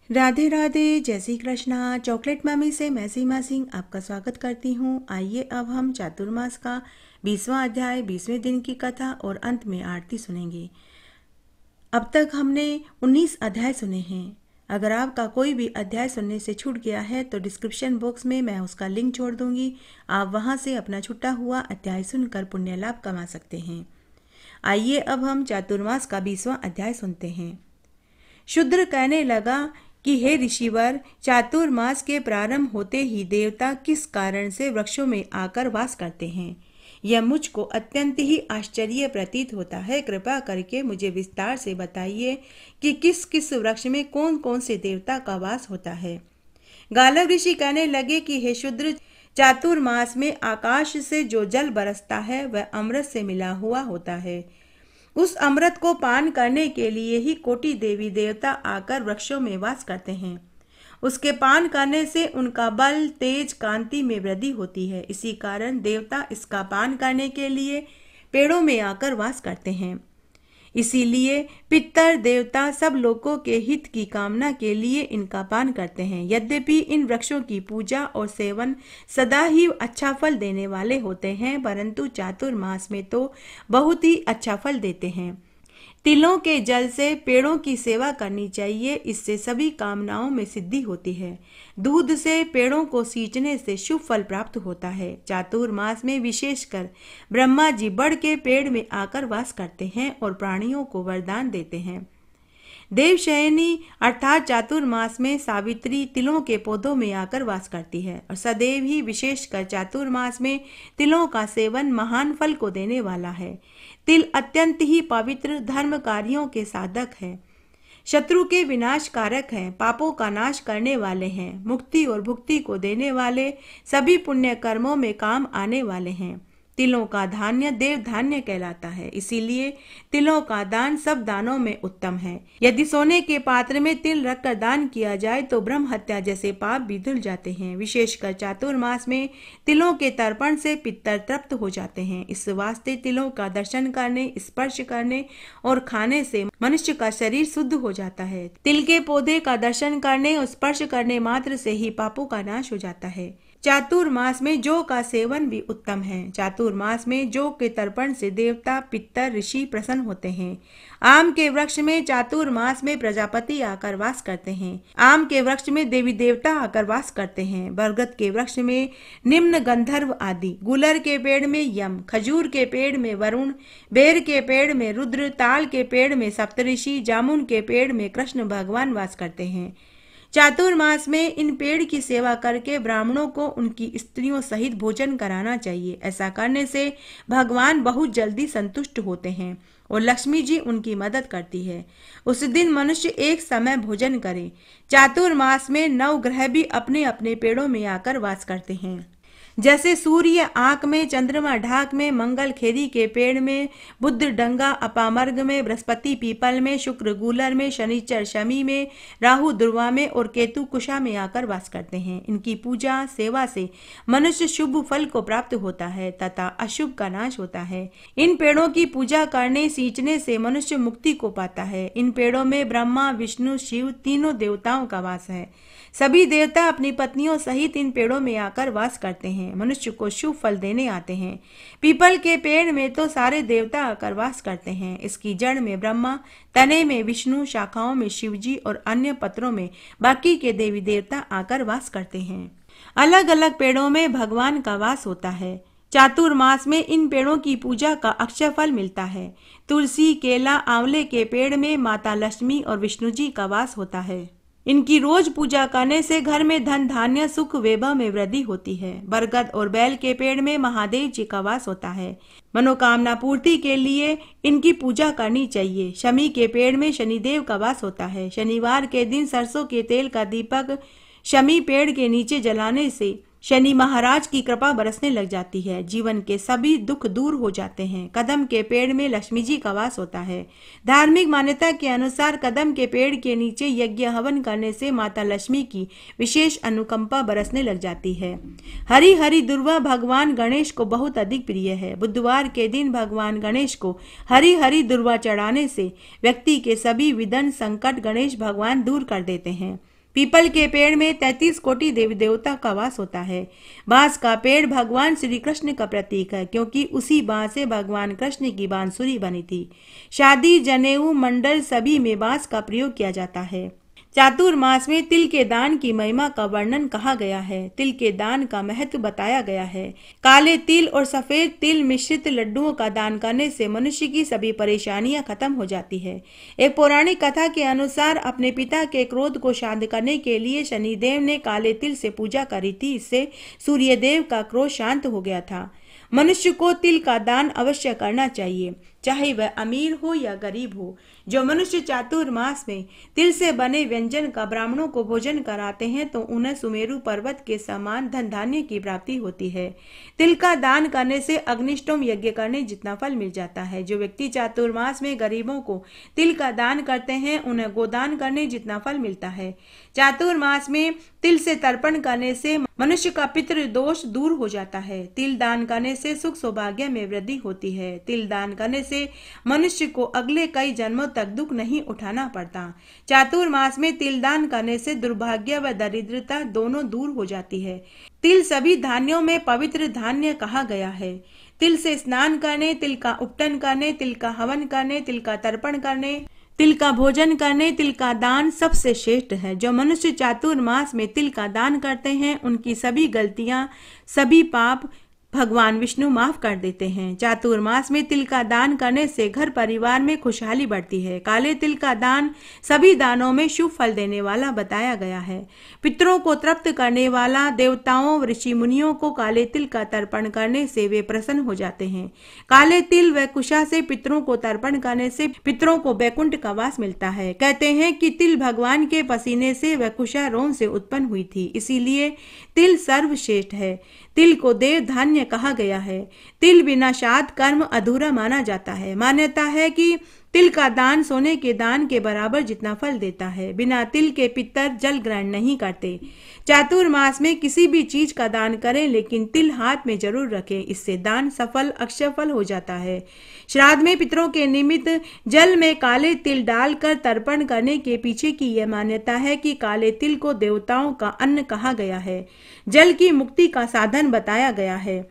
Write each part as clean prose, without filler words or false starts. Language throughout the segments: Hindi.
राधे राधे, जय श्री कृष्णा। चॉकलेट मम्मी से मैं सीमा सिंह आपका स्वागत करती हूँ। आइए अब हम चातुर्मास का 20वां अध्याय 20वें दिन की कथा और अंत में आरती सुनेंगे। अब तक हमने 19 अध्याय सुने हैं। अगर आपका कोई भी अध्याय सुनने से छूट गया है तो डिस्क्रिप्शन बॉक्स में मैं उसका लिंक छोड़ दूंगी। आप वहां से अपना छूटा हुआ अध्याय सुनकर पुण्य लाभ कमा सकते हैं। आइए अब हम चातुर्मास का 20वां अध्याय सुनते हैं। शूद्र कहने लगा कि हे ऋषिवर, चातुर्मास के प्रारंभ होते ही देवता किस कारण से वृक्षों में आकर वास करते हैं, यह मुझको अत्यंत ही आश्चर्य प्रतीत होता है। कृपा करके मुझे विस्तार से बताइए कि किस किस वृक्ष में कौन कौन से देवता का वास होता है। गालव ऋषि कहने लगे कि हे शूद्र, चातुर्मास में आकाश से जो जल बरसता है वह अमृत से मिला हुआ होता है। उस अमृत को पान करने के लिए ही कोटि देवी देवता आकर वृक्षों में वास करते हैं। उसके पान करने से उनका बल, तेज, कांति में वृद्धि होती है। इसी कारण देवता इसका पान करने के लिए पेड़ों में आकर वास करते हैं। इसीलिए पितर देवता सब लोगों के हित की कामना के लिए इनका पान करते हैं। यद्यपि इन वृक्षों की पूजा और सेवन सदा ही अच्छा फल देने वाले होते हैं, परंतु चातुर्मास में तो बहुत ही अच्छा फल देते हैं। तिलों के जल से पेड़ों की सेवा करनी चाहिए, इससे सभी कामनाओं में सिद्धि होती है। दूध से पेड़ों को सींचने से शुभ फल प्राप्त होता है। चातुर्मास में विशेषकर ब्रह्मा जी बड़ के पेड़ में आकर वास करते हैं और प्राणियों को वरदान देते हैं। देवशयनी अर्थात चातुर्मास में सावित्री तिलों के पौधों में आकर वास करती है और सदैव ही विशेषकर चातुर्मास में तिलों का सेवन महान फल को देने वाला है। तिल अत्यंत ही पवित्र धर्म कार्यों के साधक है, शत्रु के विनाश कारक हैं, पापों का नाश करने वाले हैं, मुक्ति और भुक्ति को देने वाले, सभी पुण्य कर्मों में काम आने वाले हैं। तिलों का धान्य देव धान्य कहलाता है, इसीलिए तिलों का दान सब दानों में उत्तम है। यदि सोने के पात्र में तिल रखकर दान किया जाए तो ब्रह्म हत्या जैसे पाप भी धुल जाते हैं। विशेषकर चातुर्मास में तिलों के तर्पण से पितर तृप्त हो जाते हैं। इस वास्ते तिलों का दर्शन करने, स्पर्श करने और खाने से मनुष्य का शरीर शुद्ध हो जाता है। तिल के पौधे का दर्शन करने और स्पर्श करने मात्र से ही पापों का नाश हो जाता है। चातुर्मास में जौ का सेवन भी उत्तम है। चातुर्मास में जौ के तर्पण से देवता, पितर, ऋषि प्रसन्न होते हैं। आम के वृक्ष में चातुर्मास में प्रजापति आकर वास करते हैं। आम के वृक्ष में देवी देवता आकर वास करते हैं। बरगद के वृक्ष में निम्न गंधर्व आदि, गुलर के पेड़ में यम, खजूर के पेड़ में वरुण, बेर के पेड़ में रुद्र, ताल के पेड़ में सप्तऋषि, जामुन के पेड़ में कृष्ण भगवान वास करते हैं। चातुर्मास में इन पेड़ की सेवा करके ब्राह्मणों को उनकी स्त्रियों सहित भोजन कराना चाहिए। ऐसा करने से भगवान बहुत जल्दी संतुष्ट होते हैं और लक्ष्मी जी उनकी मदद करती है। उस दिन मनुष्य एक समय भोजन करे। चातुर्मास में 9 ग्रह भी अपने अपने पेड़ों में आकर वास करते हैं, जैसे सूर्य आंख में, चंद्रमा ढाक में, मंगल खेरी के पेड़ में, बुध डंगा अपामर्ग में, बृहस्पति पीपल में, शुक्र गूलर में, शनिचर शमी में, राहु दुर्वा में और केतु कुशा में आकर वास करते हैं। इनकी पूजा सेवा से मनुष्य शुभ फल को प्राप्त होता है तथा अशुभ का नाश होता है। इन पेड़ों की पूजा करने, सींचने से मनुष्य मुक्ति को पाता है। इन पेड़ों में ब्रह्मा, विष्णु, शिव तीनों देवताओं का वास है। सभी देवता अपनी पत्नियों सहित इन पेड़ों में आकर वास करते हैं, मनुष्य को शुभ फल देने आते हैं। पीपल के पेड़ में तो सारे देवता आकर वास करते हैं। इसकी जड़ में ब्रह्मा, तने में विष्णु, शाखाओं में शिवजी और अन्य पत्रों में बाकी के देवी देवता आकर वास करते हैं। अलग अलग पेड़ों में भगवान का वास होता है। चातुर्मास में इन पेड़ों की पूजा का अक्षय फल मिलता है। तुलसी, केला, आंवले के पेड़ में माता लक्ष्मी और विष्णु जी का वास होता है। इनकी रोज पूजा करने से घर में धन, धान्य, सुख, वैभव में वृद्धि होती है। बरगद और बैल के पेड़ में महादेव जी का वास होता है। मनोकामना पूर्ति के लिए इनकी पूजा करनी चाहिए। शमी के पेड़ में शनिदेव का वास होता है। शनिवार के दिन सरसों के तेल का दीपक शमी पेड़ के नीचे जलाने से शनि महाराज की कृपा बरसने लग जाती है। जीवन के सभी दुख दूर हो जाते हैं। कदम के पेड़ में लक्ष्मी जी का वास होता है। धार्मिक मान्यता के अनुसार कदम के पेड़ के नीचे यज्ञ हवन करने से माता लक्ष्मी की विशेष अनुकंपा बरसने लग जाती है। हरि हरि दुर्वा भगवान गणेश को बहुत अधिक प्रिय है। बुधवार के दिन भगवान गणेश को हरि हरि दुर्वा चढ़ाने से व्यक्ति के सभी विघ्न, संकट गणेश भगवान दूर कर देते हैं। पीपल के पेड़ में 33 कोटि देवी देवता का वास होता है। बांस का पेड़ भगवान श्री कृष्ण का प्रतीक है, क्योंकि उसी बांस से भगवान कृष्ण की बांसुरी बनी थी। शादी, जनेऊ, मंडल सभी में बांस का प्रयोग किया जाता है। चातुर्मास में तिल के दान की महिमा का वर्णन कहा गया है। तिल के दान का महत्व बताया गया है। काले तिल और सफेद तिल मिश्रित लड्डुओं का दान करने से मनुष्य की सभी परेशानियां खत्म हो जाती है। एक पौराणिक कथा के अनुसार अपने पिता के क्रोध को शांत करने के लिए शनिदेव ने काले तिल से पूजा करी थी। इससे सूर्यदेव का क्रोध शांत हो गया था। मनुष्य को तिल का दान अवश्य करना चाहिए, चाहे वह अमीर हो या गरीब हो। जो मनुष्य चातुर्मास में तिल से बने व्यंजन का ब्राह्मणों को भोजन कराते हैं तो उन्हें सुमेरु पर्वत के समान धन धान्य की प्राप्ति होती है। तिल का दान करने से अग्निष्टोम यज्ञ करने जितना फल मिल जाता है। जो व्यक्ति चातुर्मास में गरीबों को तिल का दान करते हैं उन्हें गोदान करने जितना फल मिलता है। चातुर्मास में तिल से तर्पण करने से मनुष्य का पितृ दोष दूर हो जाता है। तिल दान करने से सुख सौभाग्य में वृद्धि होती है। तिल दान करने से मनुष्य को अगले कई जन्मों तक दुख नहीं उठाना पड़ता। चातुर्मास में तिल दान करने से दुर्भाग्य व दरिद्रता दोनों दूर हो जाती है। तिल सभी धान्यों में पवित्र धान्य कहा गया है। तिल से स्नान करने, तिल का उपटन करने, तिल का हवन करने, तिल का तर्पण करने, तिल का भोजन करने, तिल का दान सबसे श्रेष्ठ है। जो मनुष्य चातुर्मास में तिल का दान करते हैं उनकी सभी गलतियां, सभी पाप भगवान विष्णु माफ कर देते हैं। चातुर्मास में तिल का दान करने से घर परिवार में खुशहाली बढ़ती है। काले तिल का दान सभी दानों में शुभ फल देने वाला बताया गया है। पितरों को तृप्त करने वाला, देवताओं ऋषि मुनियों को काले तिल का तर्पण करने से वे प्रसन्न हो जाते हैं। काले तिल व कुशा से पितरों को तर्पण करने से पितरों को वैकुंठ का वास मिलता है। कहते हैं कि तिल भगवान के पसीने से व कुशा रोम से उत्पन्न हुई थी, इसीलिए तिल सर्वश्रेष्ठ है। तिल को देव धान्य कहा गया है। तिल बिना श्राद्ध कर्म अधूरा माना जाता है। मान्यता है कि तिल का दान सोने के दान के बराबर जितना फल देता है। बिना तिल के पितर जल ग्रहण नहीं करते। चातुर्मास में किसी भी चीज का दान करें, लेकिन तिल हाथ में जरूर रखें, इससे दान सफल अक्षय फल हो जाता है। श्राद्ध में पितरों के निमित्त जल में काले तिल डालकर तर्पण करने के पीछे की यह मान्यता है कि काले तिल को देवताओं का अन्न कहा गया है। जल की मुक्ति का साधन बताया गया है।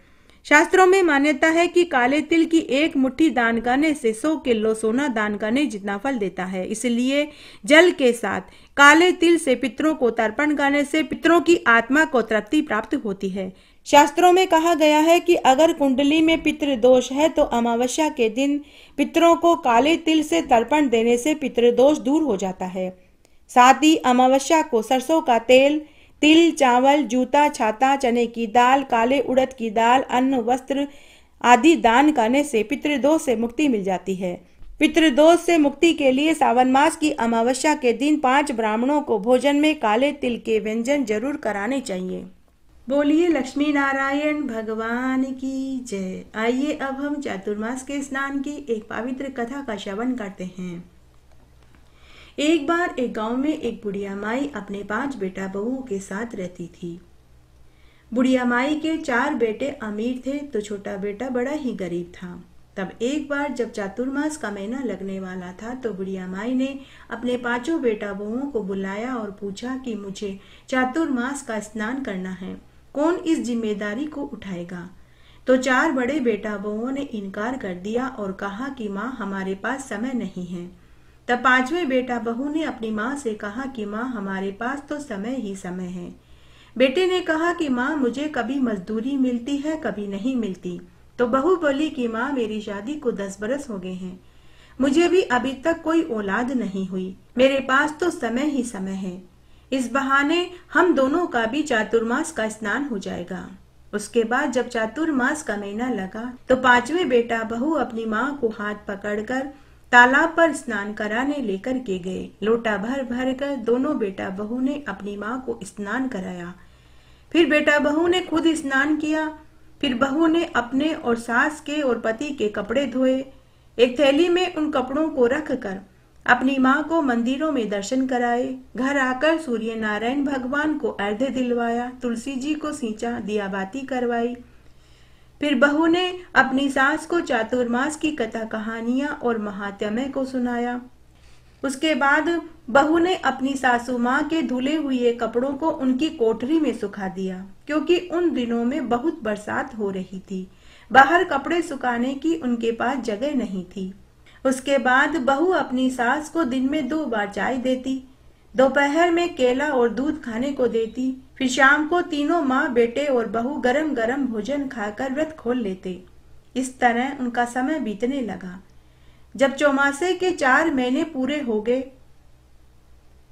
शास्त्रों में मान्यता है कि काले तिल की एक मुट्ठी दान करने से 100 किलो सोना दान करने जितना फल देता है। इसलिए जल के साथ काले तिल से पितरों को तर्पण करने से पितरों की आत्मा को तृप्ति प्राप्त होती है। शास्त्रों में कहा गया है कि अगर कुंडली में पितृदोष है तो अमावस्या के दिन पितरों को काले तिल से तर्पण देने से पितृदोष दूर हो जाता है। साथ ही अमावस्या को सरसों का तेल, तिल, चावल, जूता, छाता, चने की दाल, काले उड़द की दाल, अन्न, वस्त्र आदि दान करने से पितृदोष से मुक्ति मिल जाती है। पितृदोष से मुक्ति के लिए सावन मास की अमावस्या के दिन 5 ब्राह्मणों को भोजन में काले तिल के व्यंजन जरूर कराने चाहिए। बोलिए लक्ष्मी नारायण भगवान की जय। आइए अब हम चातुर्मास के स्नान की एक पवित्र कथा का श्रवण करते हैं। एक बार एक गांव में एक बुढ़िया माई अपने 5 बेटा बहुओं के साथ रहती थी। बुढ़िया माई के 4 बेटे अमीर थे तो छोटा बेटा बड़ा ही गरीब था। तब एक बार जब चातुर्मास का महीना लगने वाला था तो बुढ़िया माई ने अपने 5 बेटा बहुओं को बुलाया और पूछा कि मुझे चातुर्मास का स्नान करना है, कौन इस जिम्मेदारी को उठाएगा। तो 4 बड़े बेटा बहुओं ने इनकार कर दिया और कहा कि माँ हमारे पास समय नहीं है। तब 5वें बेटा बहू ने अपनी माँ से कहा कि माँ हमारे पास तो समय ही समय है। बेटे ने कहा कि माँ मुझे कभी मजदूरी मिलती है कभी नहीं मिलती। तो बहू बोली कि माँ मेरी शादी को 10 बरस हो गए हैं, मुझे भी अभी तक कोई औलाद नहीं हुई, मेरे पास तो समय ही समय है। इस बहाने हम दोनों का भी चातुर्मास का स्नान हो जाएगा। उसके बाद जब चातुर्मास का महीना लगा तो 5वें बेटा बहू अपनी माँ को हाथ पकड़कर तालाब पर स्नान कराने लेकर के गए। लोटा भर भर कर दोनों बेटा बहू ने अपनी माँ को स्नान कराया। फिर बेटा बहू ने खुद स्नान किया। फिर बहू ने अपने और सास के और पति के कपड़े धोए। एक थैली में उन कपड़ों को रख कर अपनी माँ को मंदिरों में दर्शन कराए। घर आकर सूर्य नारायण भगवान को अर्घ्य दिलवाया, तुलसी जी को सींचा, दिया बाती करवाई। फिर बहू ने अपनी सास को चातुर्मास की कथा कहानियां और महात्म्य को सुनाया। उसके बाद बहू ने अपनी सासू माँ के धुले हुए कपड़ों को उनकी कोठरी में सुखा दिया, क्योंकि उन दिनों में बहुत बरसात हो रही थी। बाहर कपड़े सुखाने की उनके पास जगह नहीं थी। उसके बाद बहू अपनी सास को दिन में 2 बार चाय देती, दोपहर में केला और दूध खाने को देती, फिर शाम को तीनों माँ बेटे और बहू गरम गरम भोजन खाकर व्रत खोल लेते। इस तरह उनका समय बीतने लगा। जब चौमासे के 4 महीने पूरे हो गए,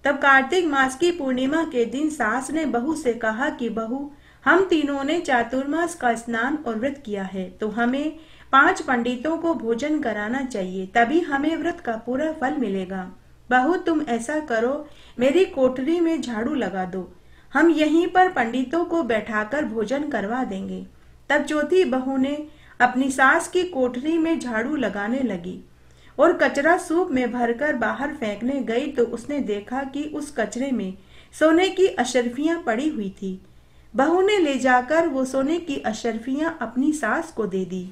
तब कार्तिक मास की पूर्णिमा के दिन सास ने बहू से कहा कि बहू, हम तीनों ने चातुर्मास का स्नान और व्रत किया है, तो हमें 5 पंडितों को भोजन कराना चाहिए, तभी हमें व्रत का पूरा फल मिलेगा। बहू, तुम ऐसा करो, मेरी कोठरी में झाड़ू लगा दो, हम यहीं पर पंडितों को बैठाकर भोजन करवा देंगे। तब चौथी बहू ने अपनी सास की कोठरी में झाड़ू लगाने लगी और कचरा सूप में भरकर बाहर फेंकने गई तो उसने देखा कि उस कचरे में सोने की अशर्फियां पड़ी हुई थी। बहू ने ले जाकर वो सोने की अशर्फियां अपनी सास को दे दी।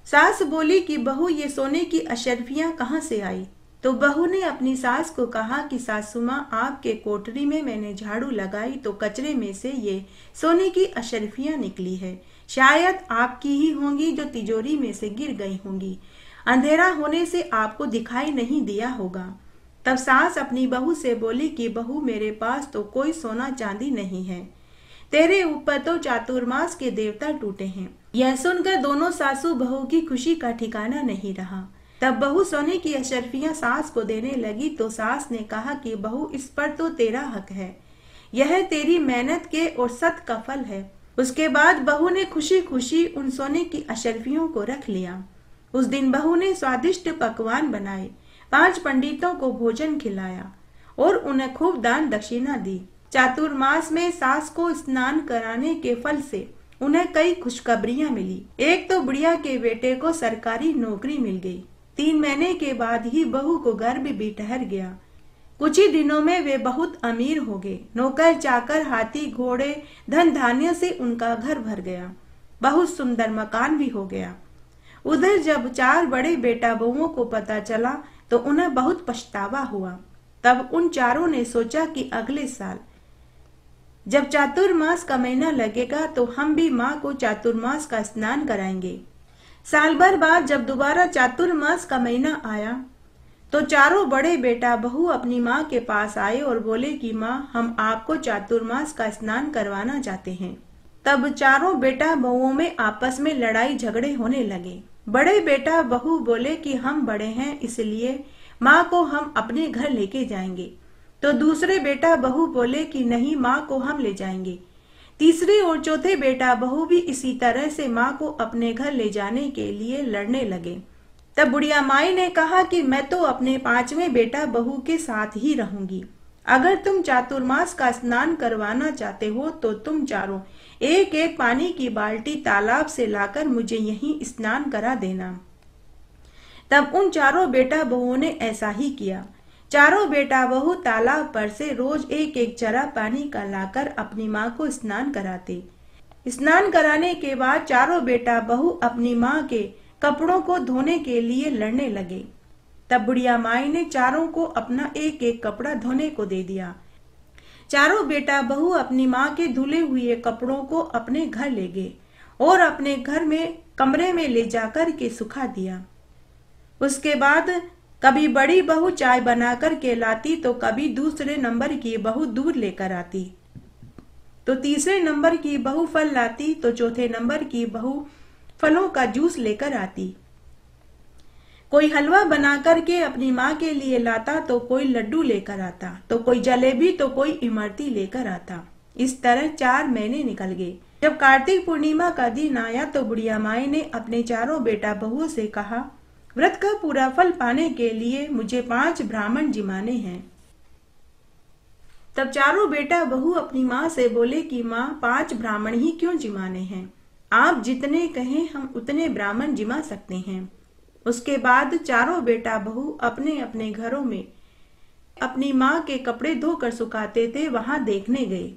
सास बोली कि बहू, ये सोने की अशर्फियां कहाँ से आई? तो बहू ने अपनी सास को कहा कि सासू माँ, आपके कोठरी में मैंने झाड़ू लगाई तो कचरे में से ये सोने की अशर्फियां निकली है। शायद आपकी ही होंगी जो तिजोरी में से गिर गई होंगी, अंधेरा होने से आपको दिखाई नहीं दिया होगा। तब सास अपनी बहू से बोली कि बहू, मेरे पास तो कोई सोना चांदी नहीं है, तेरे ऊपर तो चातुर्मास के देवता टूटे हैं। यह सुनकर दोनों सासू बहू की खुशी का ठिकाना नहीं रहा। तब बहू सोने की अशर्फियां सास को देने लगी तो सास ने कहा कि बहू, इस पर तो तेरा हक है, यह तेरी मेहनत के और सत का फल है। उसके बाद बहू ने खुशी खुशी उन सोने की अशर्फियों को रख लिया। उस दिन बहू ने स्वादिष्ट पकवान बनाए, 5 पंडितों को भोजन खिलाया और उन्हें खूब दान दक्षिणा दी। चातुर्मास में सास को स्नान कराने के फल से उन्हें कई खुशखबरियां मिली। एक तो बुढ़िया के बेटे को सरकारी नौकरी मिल गई। 3 महीने के बाद ही बहू को गर्भ भी ठहर गया। कुछ ही दिनों में वे बहुत अमीर हो गए। नौकर चाकर, हाथी घोड़े, धन धान्य से उनका घर भर गया। बहुत सुंदर मकान भी हो गया। उधर जब 4 बड़े बेटा बहुओं को पता चला तो उन्हें बहुत पछतावा हुआ। तब उन चारों ने सोचा कि अगले साल जब चातुर्मास का महीना लगेगा तो हम भी माँ को चातुर्मास का स्नान कराएंगे। साल भर बाद जब दोबारा चातुर्मास का महीना आया तो चारों बड़े बेटा बहू अपनी माँ के पास आए और बोले कि माँ, हम आपको चातुर्मास का स्नान करवाना चाहते हैं। तब चारों बेटा बहुओं में आपस में लड़ाई झगड़े होने लगे। बड़े बेटा बहू बोले कि हम बड़े हैं, इसलिए माँ को हम अपने घर लेके जाएंगे। तो दूसरे बेटा बहू बोले कि नहीं, माँ को हम ले जाएंगे। तीसरे और चौथे बेटा बहू भी इसी तरह से माँ को अपने घर ले जाने के लिए लड़ने लगे। तब बुढ़िया माई ने कहा कि मैं तो अपने 5वें बेटा बहू के साथ ही रहूंगी। अगर तुम चातुर्मास का स्नान करवाना चाहते हो तो तुम चारों एक एक पानी की बाल्टी तालाब से लाकर मुझे यहीं स्नान करा देना। तब उन चारों बेटा बहुओं ने ऐसा ही किया। चारों बेटा बहू तालाब पर से रोज एक एक चरा पानी का लाकर अपनी माँ को स्नान कराते। स्नान कराने के बाद चारों बेटा बहू अपनी माँ के कपड़ों को धोने के लिए लड़ने लगे। तब बुढ़िया माई ने चारों को अपना एक एक कपड़ा धोने को दे दिया। चारों बेटा बहू अपनी माँ के धुले हुए कपड़ों को अपने घर ले गए और अपने घर में कमरे में ले जाकर के सुखा दिया। उसके बाद कभी बड़ी बहू चाय बनाकर के लाती तो कभी दूसरे नंबर की बहू दूध लेकर आती, तो तीसरे नंबर की बहू फल लाती, तो चौथे नंबर की बहू फलों का जूस लेकर आती। कोई हलवा बना करके अपनी माँ के लिए लाता तो कोई लड्डू लेकर आता, तो कोई जलेबी तो कोई इमरती लेकर आता। इस तरह 4 महीने निकल गए। जब कार्तिक पूर्णिमा का दिन आया तो बुढ़िया माई ने अपने चारों बेटा बहुओं से कहा, व्रत का पूरा फल पाने के लिए मुझे 5 ब्राह्मण जिमाने हैं। तब चारों बेटा बहू अपनी माँ से बोले कि माँ, 5 ब्राह्मण ही क्यों जिमाने हैं, आप जितने कहें हम उतने ब्राह्मण जिमा सकते हैं। उसके बाद चारों बेटा बहू अपने अपने घरों में अपनी माँ के कपड़े धोकर सुखाते थे वहां देखने गए।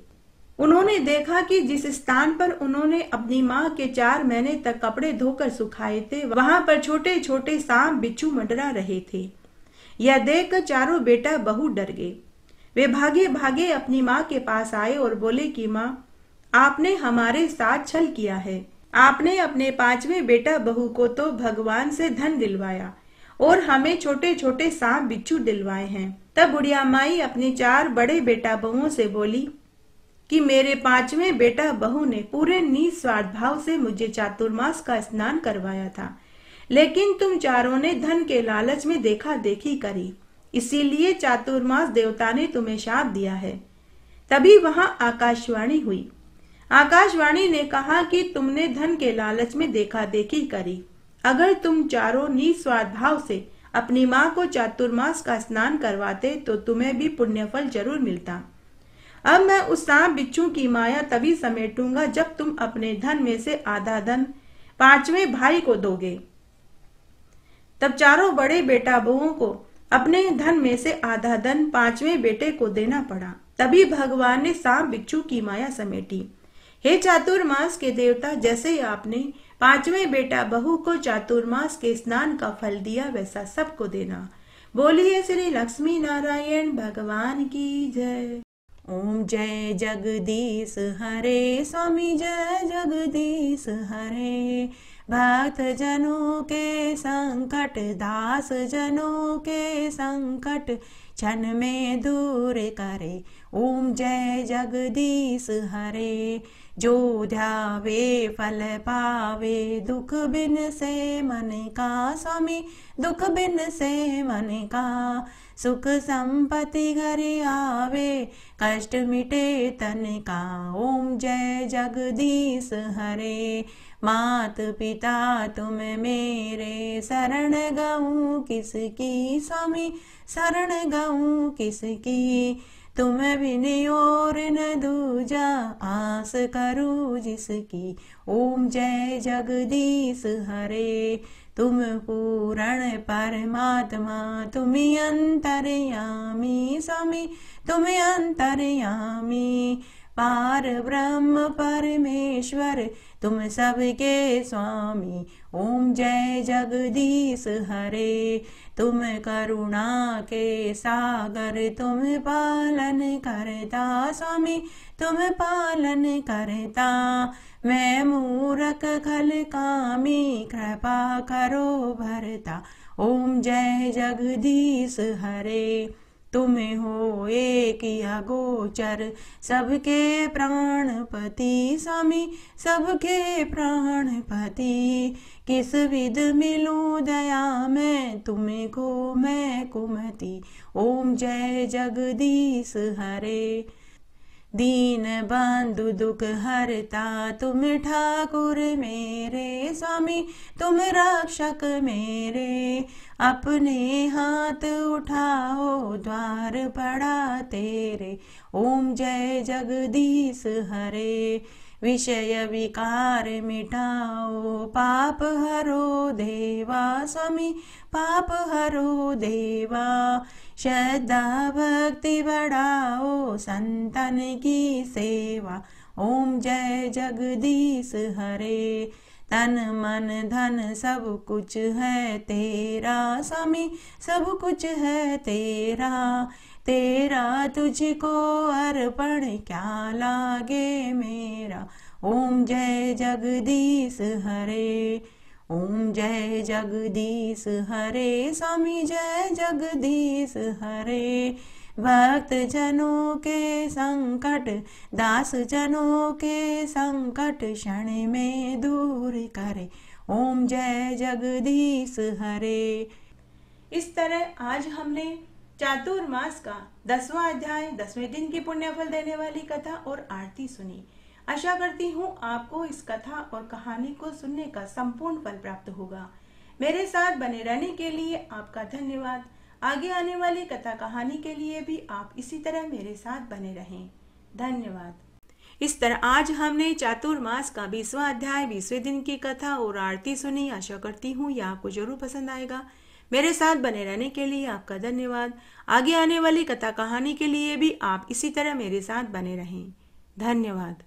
उन्होंने देखा कि जिस स्थान पर उन्होंने अपनी माँ के 4 महीने तक कपड़े धोकर सुखाए थे वहां पर छोटे छोटे सांप बिच्छू मंडरा रहे थे। यह देखकर चारों बेटा बहू डर गए। वे भागे भागे अपनी माँ के पास आए और बोले कि माँ, आपने हमारे साथ छल किया है। आपने अपने 5वें बेटा बहू को तो भगवान से धन दिलवाया और हमें छोटे छोटे सांप बिच्छू दिलवाए हैं। तब बुढ़िया माई अपने 4 बड़े बेटा बहुओं से बोली कि मेरे 5वें बेटा बहू ने पूरे निस्वार्थ भाव से मुझे चातुर्मास का स्नान करवाया था, लेकिन तुम चारों ने धन के लालच में देखा देखी करी, इसीलिए चातुर्मास देवता ने तुम्हें शाप दिया है। तभी वहां आकाशवाणी हुई। आकाशवाणी ने कहा कि तुमने धन के लालच में देखा देखी करी। अगर तुम चारों निस्वार्थ भाव से अपनी माँ को चातुर्मास का स्नान करवाते तो तुम्हें भी पुण्यफल जरूर मिलता। अब मैं उस सांप बिच्छू की माया तभी समेटूंगा जब तुम अपने धन में से आधा धन 5वें भाई को दोगे। तब चारों बड़े बेटा बहुओं को अपने धन में से आधा धन 5वें बेटे को देना पड़ा। तभी भगवान ने सांप बिच्छू की माया समेटी। हे चातुर्मास के देवता, जैसे आपने 5वें बेटा बहू को चातुर्मास के स्नान का फल दिया, वैसा सबको देना। बोलिए श्री लक्ष्मी नारायण भगवान की जय। ओम जय जगदीश हरे, स्वामी जय जगदीश हरे। भक्त जनों के संकट, दास जनों के संकट क्षण में दूर करे। ओम जय जगदीश हरे। जो ध्यावे फल पावे, दुख बिन से मन का, स्वामी दुख बिन से मन का। सुख संपत्ति घर आवे, कष्ट मिटे तन का। ओम जय जगदीश हरे। मात पिता तुम मेरे, शरण गऊं किसकी, स्वामी शरण गऊं किसकी। तुम बिन और न दूजा, आस करूं जिसकी। ओम जय जगदीश हरे। तुम पूर्ण परमात्मा, तुम अंतर्यामी, स्वामी तुम अंतर्यामी। पार ब्रह्म परमेश्वर, तुम सबके स्वामी। ओम जय जगदीश हरे। तुम करुणा के सागर, तुम पालन करता, स्वामी तुम पालन करता। मैं मूरख खल कामी, कृपा करो भरता। ओम जय जगदीश हरे। तुम हो एक अगोचर, सबके प्राणपति, स्वामी सबके प्राणपति। किस विध मिलूं दया मैं, तुम्हें को मैं कुमति। ओम जय जगदीश हरे। दीन बंधु दुख हरता, तुम ठाकुर मेरे, स्वामी तुम रक्षक मेरे। अपने हाथ उठाओ, द्वार पड़ा तेरे। ओम जय जगदीश हरे। विषय विकार मिटाओ, पाप हरो देवा, स्वामी पाप हरो देवा। श्रद्धा भक्ति बढ़ाओ, संतन की सेवा। ओम जय जगदीश हरे। तन मन धन सब कुछ है तेरा, स्वामी सब कुछ है तेरा। तेरा तुझको अर्पण, क्या लागे मेरा। ओम जय जगदीश हरे। ओम जय जगदीश हरे, स्वामी जय जगदीश हरे। भक्त जनों के संकट, दास जनों के संकट क्षण में दूर करे। ओम जय जगदीश हरे। इस तरह आज हमने चातुर्मास का 10वां अध्याय 10वें दिन की पुण्यफल देने वाली कथा और आरती सुनी। आशा करती हूँ आपको इस कथा और कहानी को सुनने का संपूर्ण फल प्राप्त होगा। मेरे साथ बने रहने के लिए आपका धन्यवाद। आगे आने वाली कथा कहानी के लिए भी आप इसी तरह मेरे साथ बने रहें। धन्यवाद। इस तरह आज हमने चातुर्मास का 20वां अध्याय 20वें दिन की कथा और आरती सुनी। आशा करती हूँ यह आपको जरूर पसंद आएगा। मेरे साथ बने रहने के लिए आपका धन्यवाद। आगे आने वाली कथा कहानी के लिए भी आप इसी तरह मेरे साथ बने रहें। धन्यवाद।